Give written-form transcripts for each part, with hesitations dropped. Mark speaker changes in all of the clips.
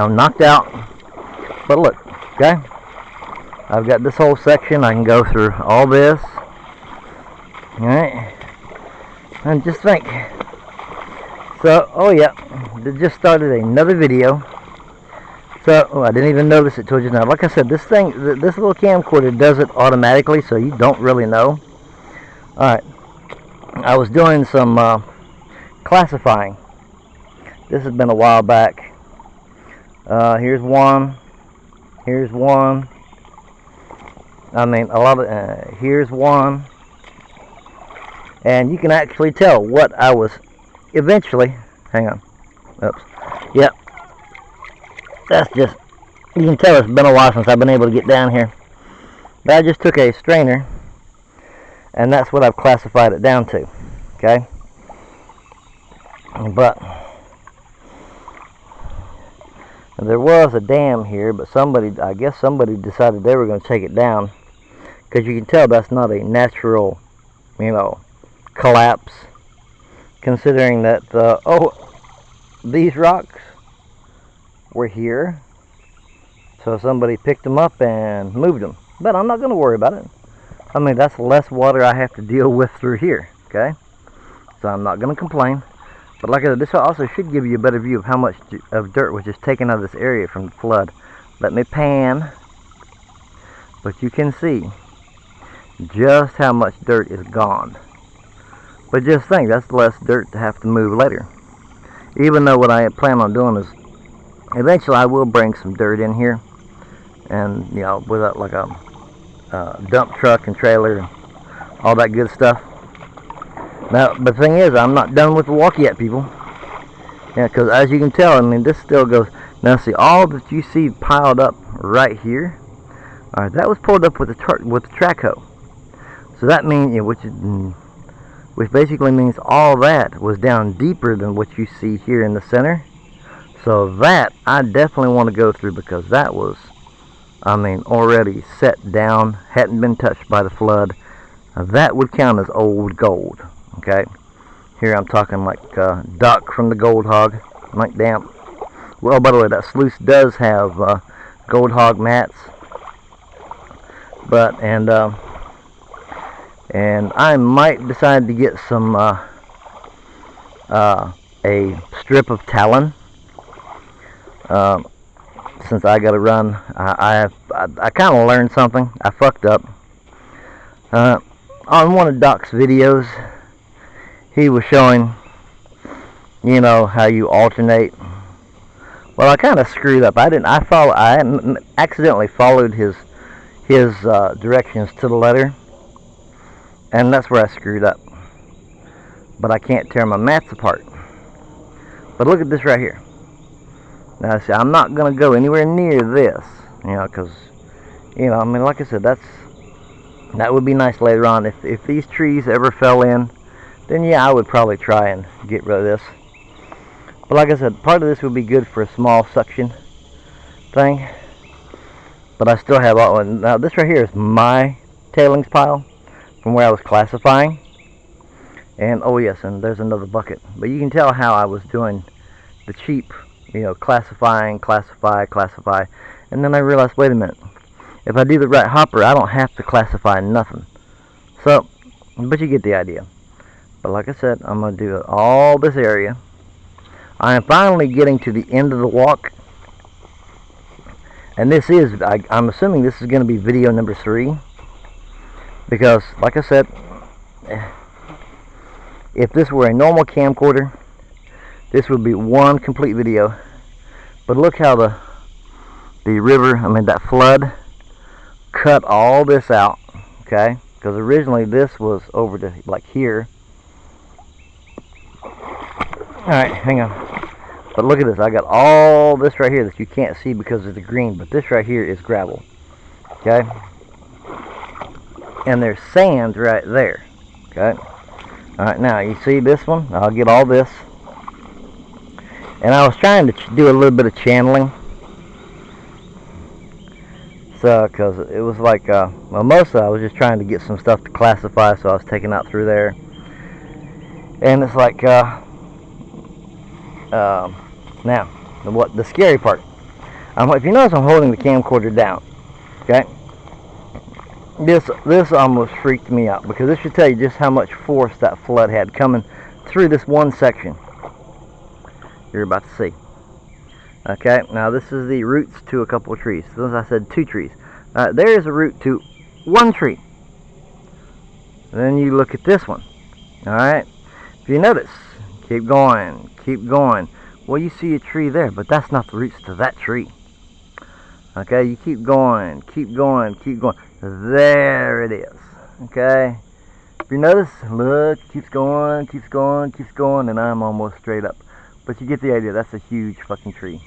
Speaker 1: I'm knocked out. But look, okay? I've got this whole section. I can go through all this. Alright? And just think. So, oh yeah, they just started another video. So, I didn't even notice it till just now. Like I said, this little camcorder does it automatically, so you don't really know. Alright, I was doing some classifying. This has been a while back. Here's one. Here's one. I mean, a lot of, here's one. And you can actually tell what I was eventually, hang on. Oops. Yep. That's just, you can tell it's been a while since I've been able to get down here. But I just took a strainer, and that's what I've classified it down to. Okay? But there was a dam here, but I guess somebody decided they were going to take it down. Because you can tell that's not a natural, collapse. Considering that, these rocks were here. So somebody picked them up and moved them. But I'm not going to worry about it. I mean, that's less water I have to deal with through here. Okay? So I'm not going to complain. But like I said, this also should give you a better view of how much of dirt was just taken out of this area from the flood. Let me pan. But you can see just how much dirt is gone. But just think, that's less dirt to have to move later. Even though what I plan on doing is, eventually I will bring some dirt in here. And, with like a dump truck and trailer and all that good stuff. Now, the thing is, I'm not done with the walk yet, people. Yeah, because as you can tell, I mean, this still goes. Now, see, all that you see piled up right here, all right, that was pulled up with the track hoe. So that means, which basically means all that was down deeper than what you see here in the center. So that I definitely want to go through, because that was, already set down, hadn't been touched by the flood. Now, that would count as old gold. Okay, here I'm talking like duck from the Gold Hog, like damp. Well, by the way, that sluice does have Gold Hog mats, but and I might decide to get some a strip of talon, since I got to run. I kind of learned something. I fucked up on one of Doc's videos. He was showing, how you alternate. Well, I kind of screwed up. I accidentally followed his directions to the letter, and that's where I screwed up. But I can't tear my mats apart. But look at this right here. Now, see, I'm not gonna go anywhere near this, because, like I said, that would be nice later on. If these trees ever fell in, then yeah, I would probably try and get rid of this. But like I said, part of this would be good for a small suction thing. But I still have all. Now this right here is my tailings pile from where I was classifying. And oh yes, and there's another bucket. But you can tell how I was doing the cheap, classify. And then I realized, wait a minute. If I do the right hopper, I don't have to classify nothing. So, but you get the idea. But like I said, I'm going to do all this area. I am finally getting to the end of the walk. And this is, I'm assuming this is going to be video number 3. Because, like I said, if this were a normal camcorder, this would be one complete video. But look how the river, that flood, cut all this out. Okay? Because originally this was over to, like, here. Alright, hang on. But look at this. I got all this right here that you can't see because of the green. But this right here is gravel. Okay? And there's sand right there. Okay? Alright, now you see this one? I'll get all this. And I was trying to do a little bit of channeling. So, because it was like, well, mostly I was just trying to get some stuff to classify. So I was taking out through there. And it's like, now, the scary part. If you notice, I'm holding the camcorder down. Okay. This almost freaked me out, because this should tell you just how much force that flood had coming through this one section you're about to see. Okay, now this is the roots to a couple of trees. So as I said, 2 trees. There is a root to 1 tree. Then you look at this one. Alright, if you notice, keep going, keep going. Well, you see a tree there, but that's not the roots to that tree. Okay, you keep going, keep going, keep going. There it is. Okay, if you notice, look, keeps going, keeps going, keeps going, and I'm almost straight up. But you get the idea. That's a huge fucking tree.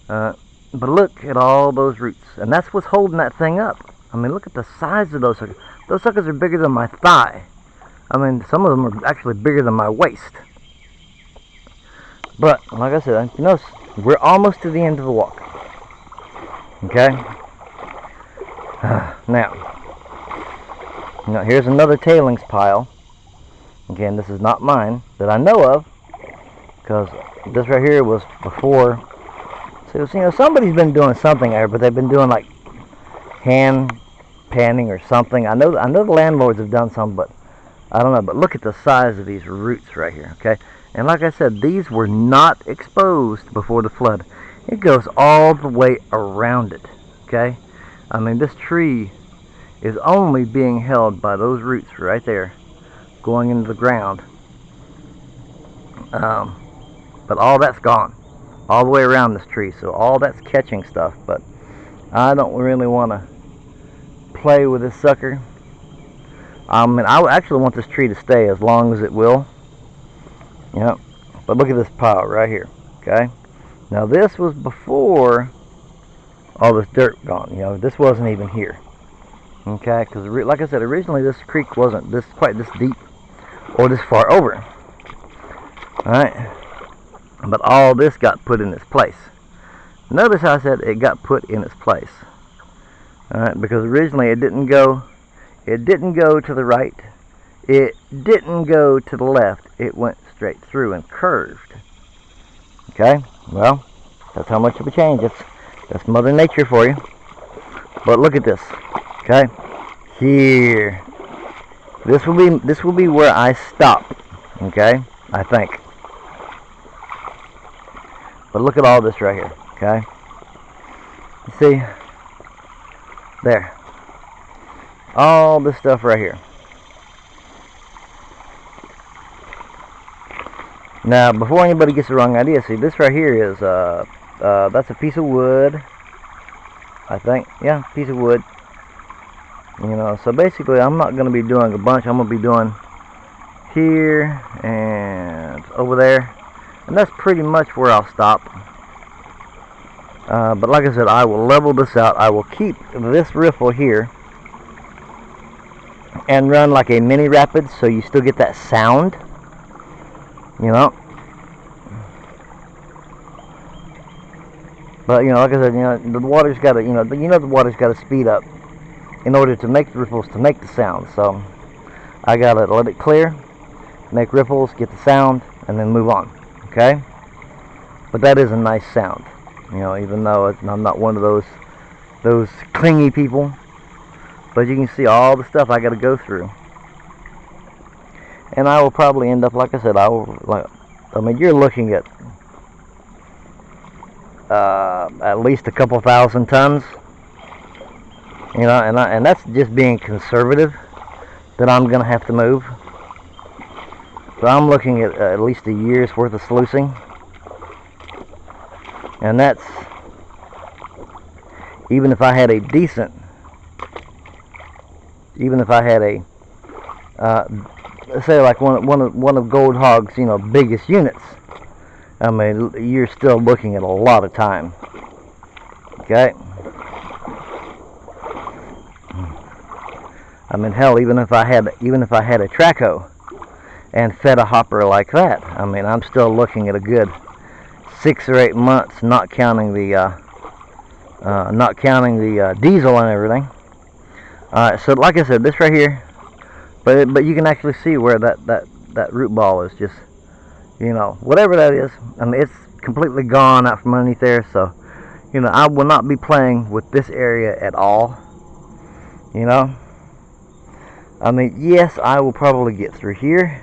Speaker 1: But look at all those roots, and that's what's holding that thing up. I mean, look at the size of those suckers. Those suckers are bigger than my thigh. I mean, some of them are actually bigger than my waist. But like I said, you notice, we're almost to the end of the walk. Okay. Now, here's another tailings pile. Again, this is not mine that I know of, because this right here was before. So somebody's been doing something there, but they've been doing like hand panning or something. I know the landlords have done some, but I don't know. But look at the size of these roots right here. Okay, and like I said, these were not exposed before the flood. It goes all the way around it. Okay, I mean, this tree is only being held by those roots right there going into the ground. But all that's gone all the way around this tree, so all that's catching stuff. But I don't really want to play with this sucker. I actually want this tree to stay as long as it will. Yep. But look at this pile right here. Okay, now this was before all this dirt gone. This wasn't even here. Okay, because like I said, originally this creek wasn't quite this deep or this far over. Alright, but all this got put in its place. Notice how I said it got put in its place. Alright, because originally it didn't go to the right, it didn't go to the left, it went straight through and curved. Okay, well, that's how much of a change. That's Mother Nature for you. But look at this. Okay, here. This will be where I stop. Okay, I think. But look at all this right here. Okay, you see there, all this stuff right here. Now, before anybody gets the wrong idea, see, this right here is that's a piece of wood, I think. Yeah, piece of wood. So basically, I'm not going to be doing a bunch. I'm going to be doing here and over there, and that's pretty much where I'll stop. But like I said, I will level this out. I will keep this riffle here and run like a mini rapid, so you still get that sound. But like I said, the water's got to, the water's got to speed up in order to make the ripples, to make the sound. So I gotta let it clear, make ripples, get the sound, and then move on. Okay, but that is a nice sound, even though I'm not one of those clingy people. But you can see all the stuff I got to go through, and I will probably end up, like I said, you're looking at at least a couple thousand tons. And that's just being conservative, that I'm gonna have to move. So I'm looking at least a year's worth of sluicing, and that's even if I had a decent, say like one of Gold Hog's biggest units. I mean, you're still looking at a lot of time. Okay. I mean, hell, even if I had a track hoe and fed a hopper like that, I mean, I'm still looking at a good 6 or 8 months, not counting the diesel and everything. All right, so like I said, this right here, but you can actually see where that root ball is just, whatever that is. I mean, it's completely gone out from underneath there. So, You know, I will not be playing with this area at all. You know, I mean, yes, I will probably get through here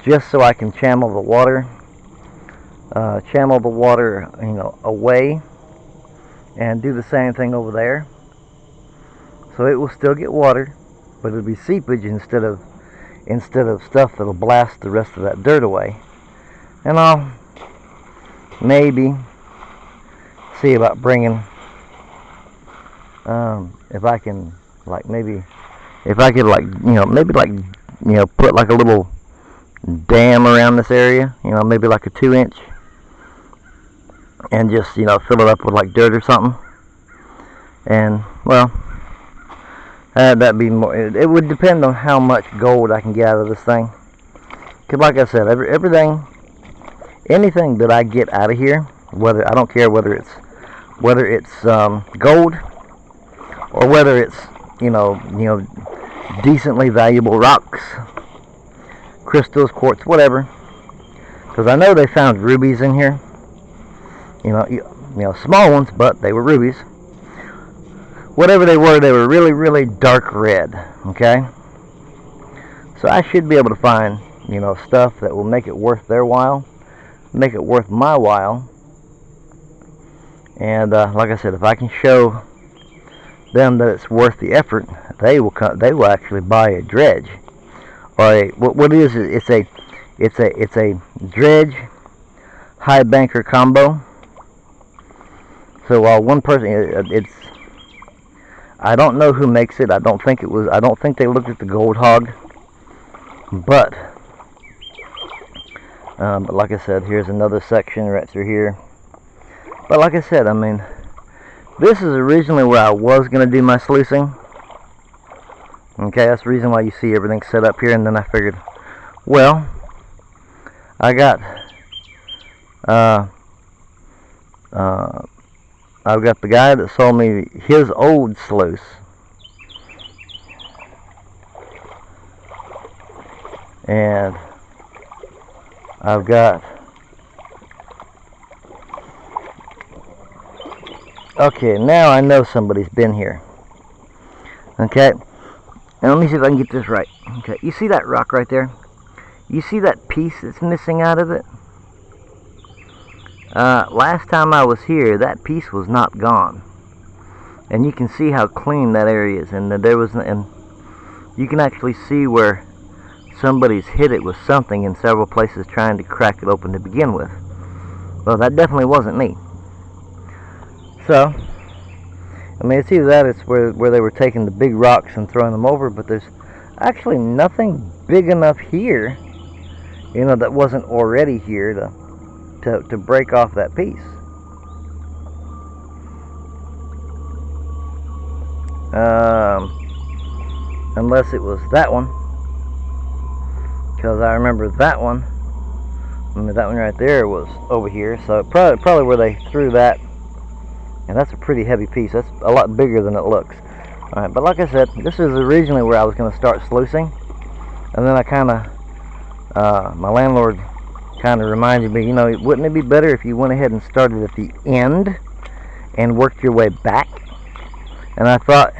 Speaker 1: just so I can channel the water, you know, away, and do the same thing over there. So it will still get water, but it'll be seepage instead of stuff that'll blast the rest of that dirt away. And I'll maybe see about bringing, if I can, like, maybe if I could, like, you know, maybe, like, you know, put like a little dam around this area, you know, maybe like a 2-inch, and just, you know, fill it up with like dirt or something. And, well, that'd be more. It would depend on how much gold I can get out of this thing. Cause like I said, anything that I get out of here, I don't care whether it's gold or whether it's, you know, decently valuable rocks, crystals, quartz, whatever. Because I know they found rubies in here. You know, small ones, but they were rubies. Whatever they were really, really dark red. Okay. So I should be able to find, you know, stuff that will make it worth their while, make it worth my while. And like I said, if I can show them that it's worth the effort, they will actually buy a dredge, or what it is. It's a dredge high banker combo. So while one person, I don't know who makes it. I don't think they looked at the gold hog, but like I said, here's another section right through here. But like I said, I mean, this is originally where I was going to do my sluicing. Okay, that's the reason why you see everything set up here. And then I figured, well, I've got the guy that sold me his old sluice. And I've got, okay, now I know somebody's been here. Okay, and let me see if I can get this right. Okay, you see that rock right there? You see that piece that's missing out of it? Last time I was here, that piece was not gone. And you can see how clean that area is. And and you can actually see where somebody's hit it with something in several places trying to crack it open to begin with. Well, that definitely wasn't me. So, I mean, it's either that, it's where they were taking the big rocks and throwing them over, but there's actually nothing big enough here, you know, that wasn't already here to break off that piece. Unless it was that one, because I remember that one. I mean, that one right there was over here, so probably where they threw that. And that's a pretty heavy piece. That's a lot bigger than it looks. Alright, but like I said, this is originally where I was going to start sluicing. And then I kind of, my landlord kind of reminded me, you know, wouldn't it be better if you went ahead and started at the end and worked your way back? And I thought,